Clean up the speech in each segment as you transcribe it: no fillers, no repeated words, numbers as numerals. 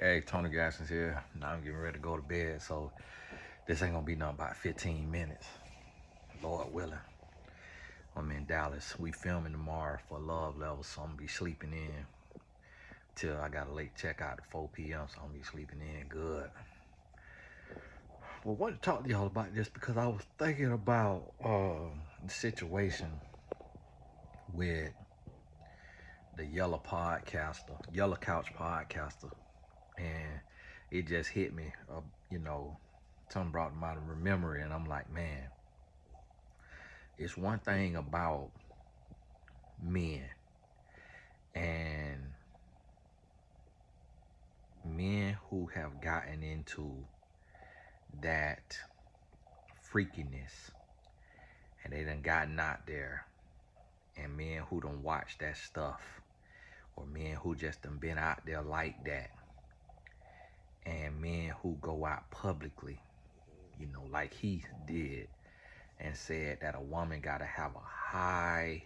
Hey, Tony Gasson's here. Now I'm getting ready to go to bed, so this ain't gonna be nothing about 15 minutes. Lord willing. I'm in Dallas. We filming tomorrow for Love Level, so I'm gonna be sleeping in till I got a late checkout at 4 p.m., so I'm gonna be sleeping in good. Well, I wanted to talk to y'all about this because I was thinking about the situation with the Yellow Couch podcaster, and it just hit me, you know, something brought to mind memory, and I'm like, man, it's one thing about men and men who have gotten into that freakiness and they done gotten out there, and men who done watch that stuff, or men who just done been out there like that, and men who go out publicly, like he did, and said that a woman gotta have a high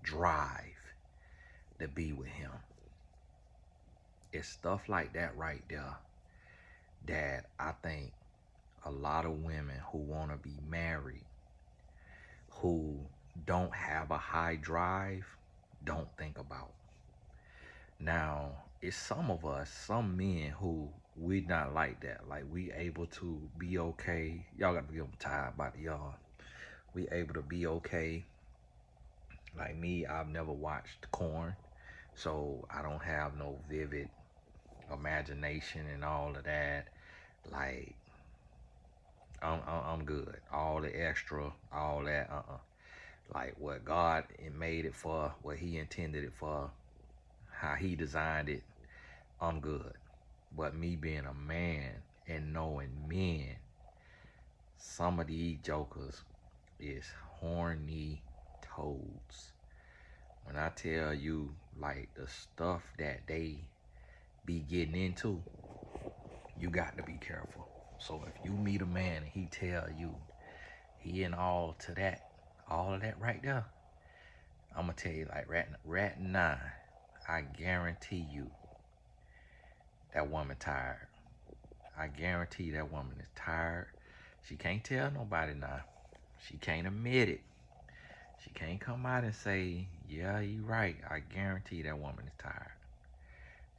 drive to be with him. It's stuff like that right there that I think a lot of women who want to be married, who don't have a high drive, don't think about. Now, it's some of us, some men who we not like that. Like, we able to be okay. Y'all got to give them time about y'all. We able to be okay. Like me, I've never watched Corn, so I don't have no vivid imagination and all of that. Like, I'm good. All the extra, all that, like what God made it for, what he intended it for, how he designed it, I'm good. But me being a man and knowing men, some of these jokers is horny toads. When I tell you, like, the stuff that they be getting into, you got to be careful. So if you meet a man and he tell you he in all of that right there, I'm gonna tell you, like, rat 9, I guarantee you that woman tired. I guarantee that woman is tired. She can't tell nobody now. She can't admit it. She can't come out and say, yeah, you right. I guarantee that woman is tired.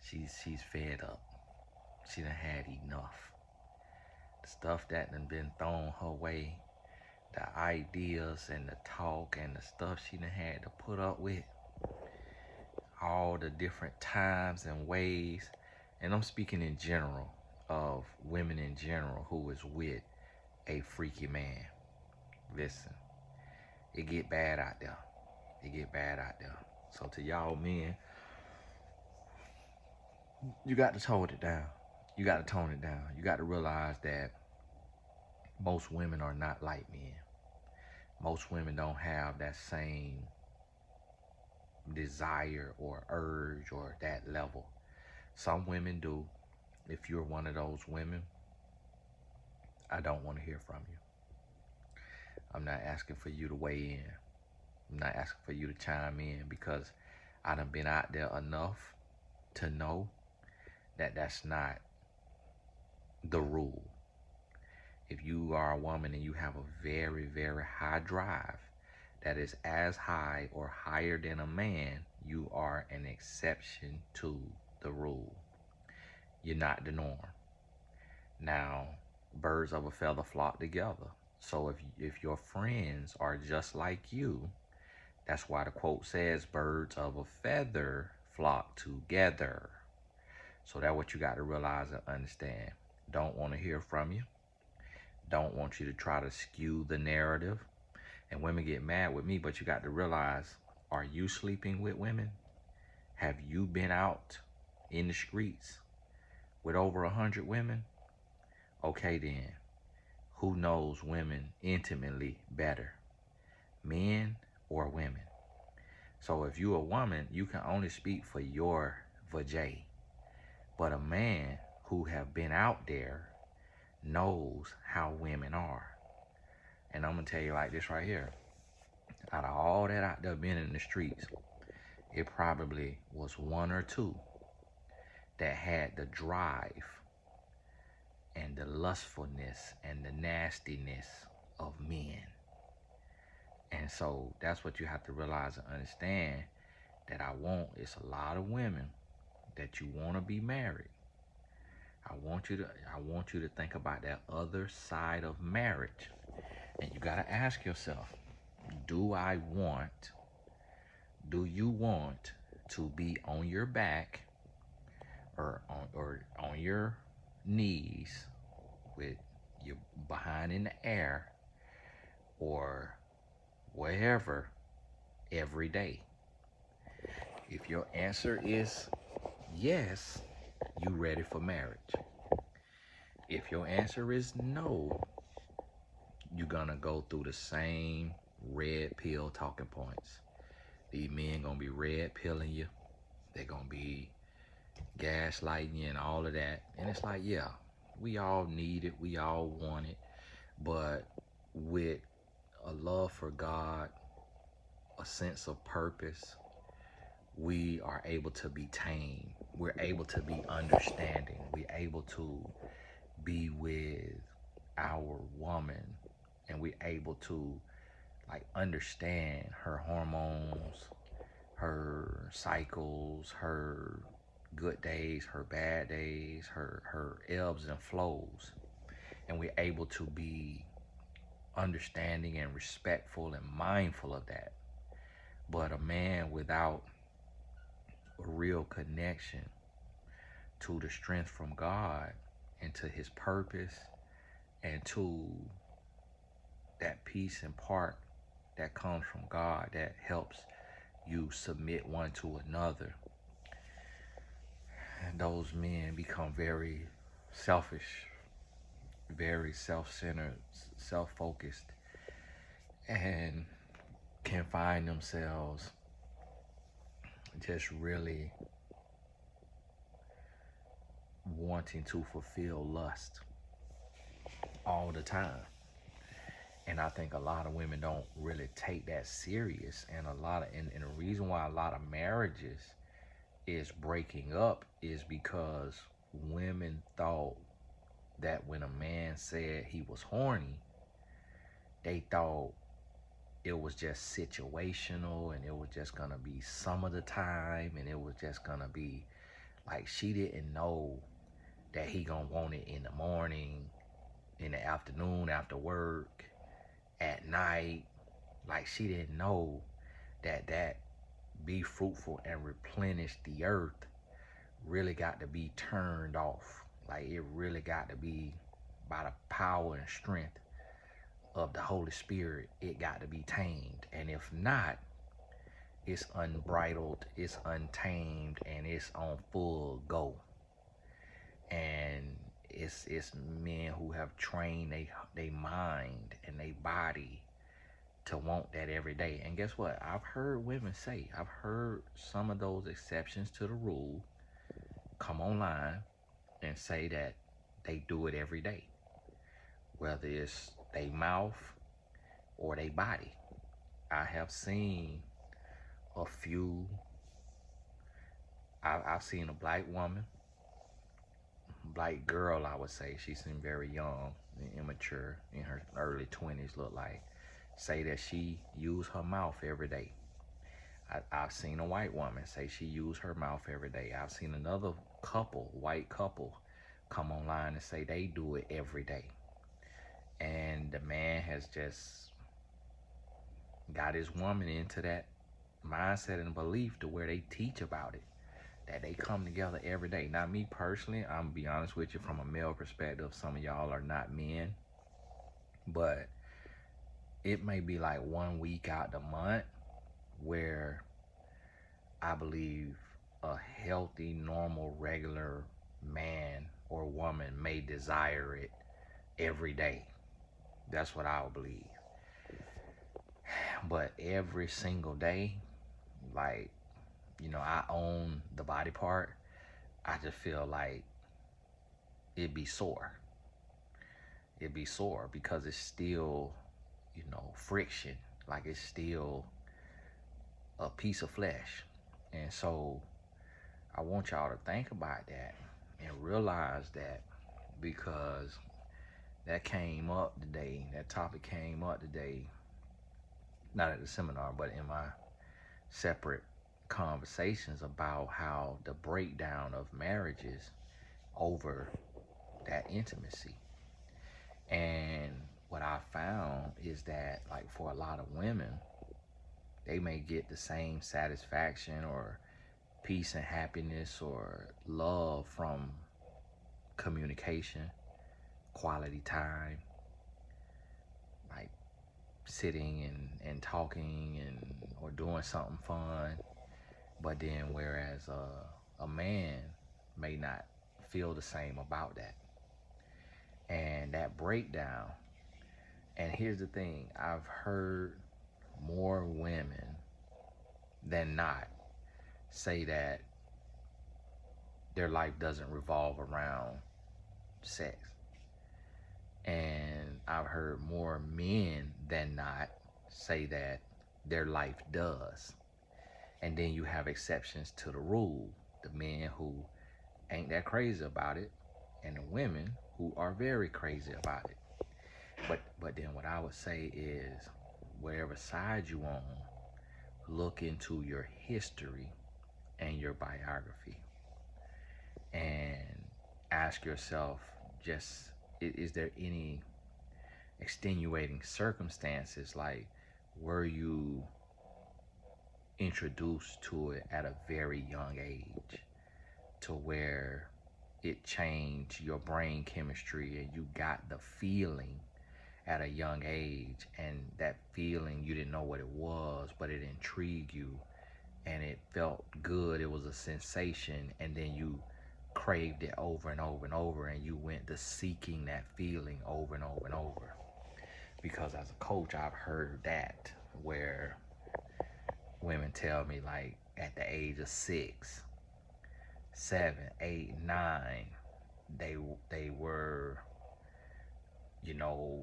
She's fed up. She done had enough. The stuff that done been thrown her way, the ideas and the talk and the stuff she done had to put up with, all the different times and ways. And I'm speaking in general of women in general who is with a freaky man. Listen, it get bad out there. It get bad out there. So to y'all men, you got to tone it down. You got to tone it down. You got to realize that most women are not like men. Most women don't have that same desire or urge or that level. Some women do. If you're one of those women, I don't want to hear from you. I'm not asking for you to weigh in. I'm not asking for you to chime in, because I done been out there enough to know that that's not the rule. If you are a woman and you have a very, very high drive that is as high or higher than a man, you are an exception to the rule. You're not the norm. Now, birds of a feather flock together. So if your friends are just like you, that's why the quote says birds of a feather flock together. So that's what you got to realize and understand. Don't want to hear from you. Don't want you to try to skew the narrative. And women get mad with me, but you got to realize, are you sleeping with women? Have you been out in the streets with over 100 women? Okay then, who knows women intimately better, men or women? So if you're a woman, you can only speak for your vajay. But a man who have been out there knows how women are. And I'm gonna tell you like this right here. Out of all that out there been in the streets, it probably was one or two that had the drive and the lustfulness and the nastiness of men. And so that's what you have to realize and understand, that I want is a lot of women that you want to be married. I want you to think about that other side of marriage. And you got to ask yourself, do you want to be on your back or on your knees with your behind in the air or wherever every day? If your answer is yes, you ready for marriage. If your answer is no, you're gonna go through the same red pill talking points. These men gonna be red pilling you. They're gonna be gaslighting you and all of that. And it's like, yeah, we all need it, we all want it, but with a love for God, a sense of purpose, we are able to be tamed. We're able to be understanding. We're able to be with our woman, and we're able to like understand her hormones, her cycles, her good days, her bad days, her ebbs and flows. And we're able to be understanding and respectful and mindful of that. But a man without a real connection to the strength from God and to his purpose and to that peace and part that comes from God that helps you submit one to another, and those men become very selfish, very self-centered, self-focused, and can find themselves just really wanting to fulfill lust all the time. And I think a lot of women don't really take that serious, and and the reason why a lot of marriages is breaking up is because women thought that when a man said he was horny, they thought it was just situational and it was just gonna be some of the time, and it was just gonna be like, she didn't know that he gonna want it in the morning, in the afternoon after work, at night. Like, she didn't know that be fruitful and replenish the earth really got to be turned off. Like, it really got to be by the power and strength of the Holy Spirit. It got to be tamed. And if not, it's unbridled, it's untamed, and it's on full go. And it's men who have trained they mind and they body to want that every day. And guess what? I've heard women say, I've heard some of those exceptions to the rule come online and say that they do it every day, whether it's they mouth or they body. I have seen a few. I've seen a black woman, black girl, I would say. She seemed very young and immature, in her early 20s, look like, say that she used her mouth every day. I've seen a white woman say she used her mouth every day. I've seen another couple, white couple, come online and say they do it every day. And the man has just got his woman into that mindset and belief to where they teach about it, that they come together every day. Now, me personally, I'm gonna be honest with you, from a male perspective, some of y'all are not men, but it may be like 1 week out the month where I believe a healthy, normal, regular man or woman may desire it every day. That's what I would believe. But every single day, like, I own the body part, I just feel like it'd be sore. It'd be sore because it's still, friction. Like, it's still a piece of flesh. And so I want y'all to think about that and realize that, because that came up today, that topic came up today, not at the seminar, but in my separate conversations about how the breakdown of marriages over that intimacy. And what I found is that, like, for a lot of women, they may get the same satisfaction or peace and happiness or love from communication, quality time, like sitting and talking and or doing something fun. But then whereas a man may not feel the same about that. And that breakdown, and here's the thing, I've heard more women than not say that their life doesn't revolve around sex. And I've heard more men than not say that their life does. And then you have exceptions to the rule. The men who ain't that crazy about it, and the women who are very crazy about it. But then what I would say is, wherever side you on, look into your history and your biography and ask yourself, just, is there any extenuating circumstances? Like, were you introduced to it at a very young age to where it changed your brain chemistry and you got the feeling at a young age, and that feeling, you didn't know what it was, but it intrigued you and it felt good, it was a sensation, and then you craved it over and over and over, and you went to seeking that feeling over and over and over? Because as a coach, I've heard that, where women tell me, like, at the age of 6, 7, 8, 9, they were, you know,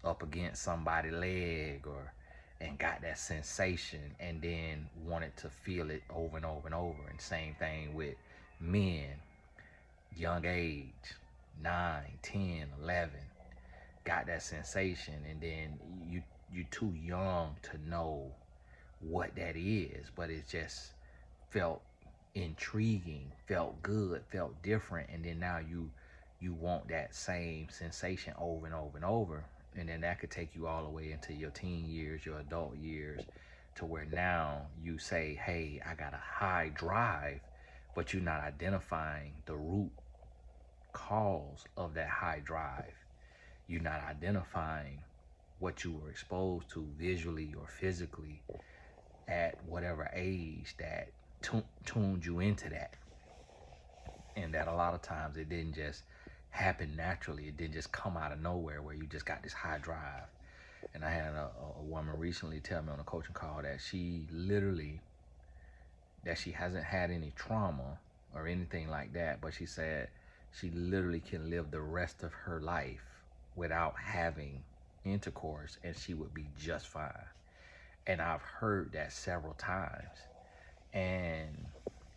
up against somebody's leg, or and got that sensation, and then wanted to feel it over and over and over. And same thing with men, young age, 9, 10, 11, got that sensation, and then you too young to know what that is, but it just felt intriguing, felt good, felt different, and then now you want that same sensation over and over and over. And then that could take you all the way into your teen years, your adult years, to where now you say, hey, I got a high drive, but you're not identifying the root cause of that high drive. You're not identifying what you were exposed to visually or physically at whatever age that tuned you into that. And that a lot of times it didn't just happen naturally. It didn't just come out of nowhere where you just got this high drive. And I had a woman recently tell me on a coaching call that she hasn't had any trauma or anything like that, but she said she literally can live the rest of her life without having intercourse and she would be just fine. And I've heard that several times. And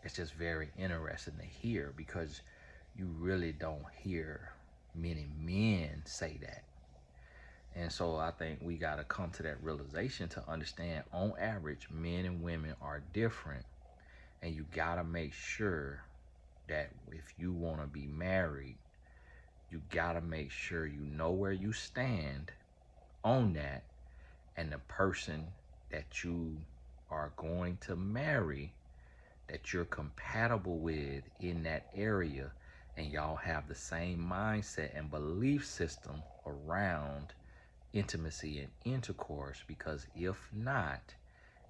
it's just very interesting to hear, because you really don't hear many men say that. And so I think we got to come to that realization to understand, on average, men and women are different. And you got to make sure that if you want to be married, you got to make sure you know where you stand on that, and the person that you are going to marry, that you're compatible with in that area, and y'all have the same mindset and belief system around intimacy and intercourse. Because if not,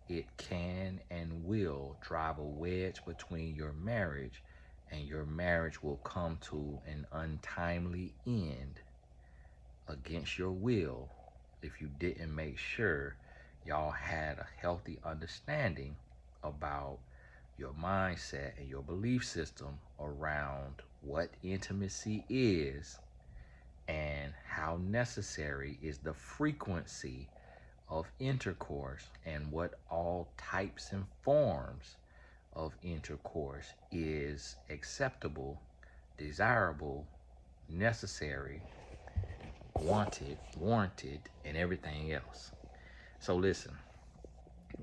it can and will drive a wedge between your marriage, and your marriage will come to an untimely end against your will if you didn't make sure y'all had a healthy understanding about your mindset and your belief system around what intimacy is, and how necessary is the frequency of intercourse, and what all types and forms of intercourse is acceptable, desirable, necessary, wanted, warranted, and everything else. So listen,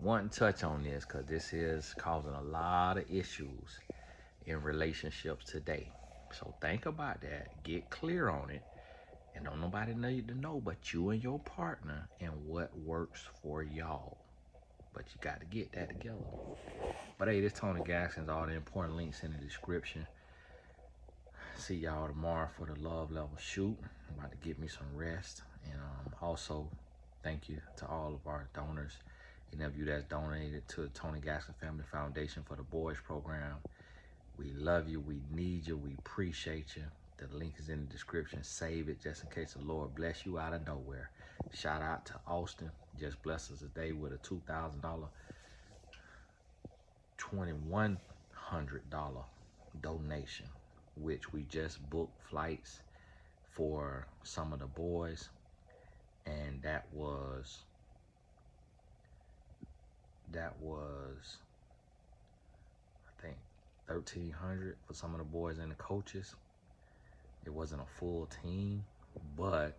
want to touch on this because this is causing a lot of issues in relationships today. So think about that, get clear on it, and don't nobody need to know but you and your partner and what works for y'all. But you got to get that together. But hey, this Tony Gaskins, all the important links in the description. See y'all tomorrow for the love level shoot. I'm about to get me some rest. And also, thank you to all of our donors. Any of you that's donated to the Tony Gaskins Family Foundation for the Boys Program. We love you. We need you. We appreciate you. The link is in the description. Save it just in case the Lord bless you out of nowhere. Shout out to Austin. Just blessed us today with a $2,000, $2,100 donation, which we just booked flights for some of the boys, and that was I think $1,300 for some of the boys and the coaches. It wasn't a full team, but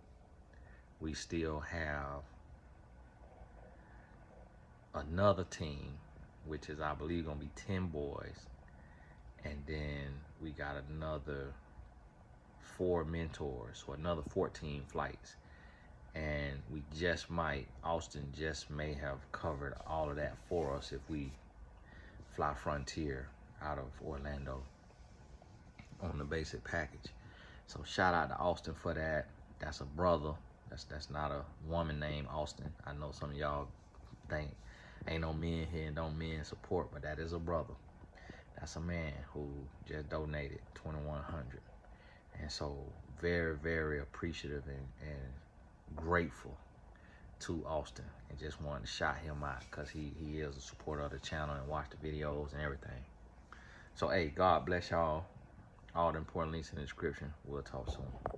we still have another team, which is, I believe, gonna be 10 boys, and then we got another 4 mentors, so another 14 flights. And we just might, Austin just may have covered all of that for us if we fly Frontier out of Orlando on the basic package. So shout out to Austin for that. That's a brother. That's not a woman named Austin. I know some of y'all think ain't no men here and don't men support, but that is a brother. That's a man who just donated $2,100. And so very, very appreciative and grateful to Austin, and just wanted to shout him out because he is a supporter of the channel and watch the videos and everything. So hey, God bless y'all. All the important links in the description. We'll talk soon.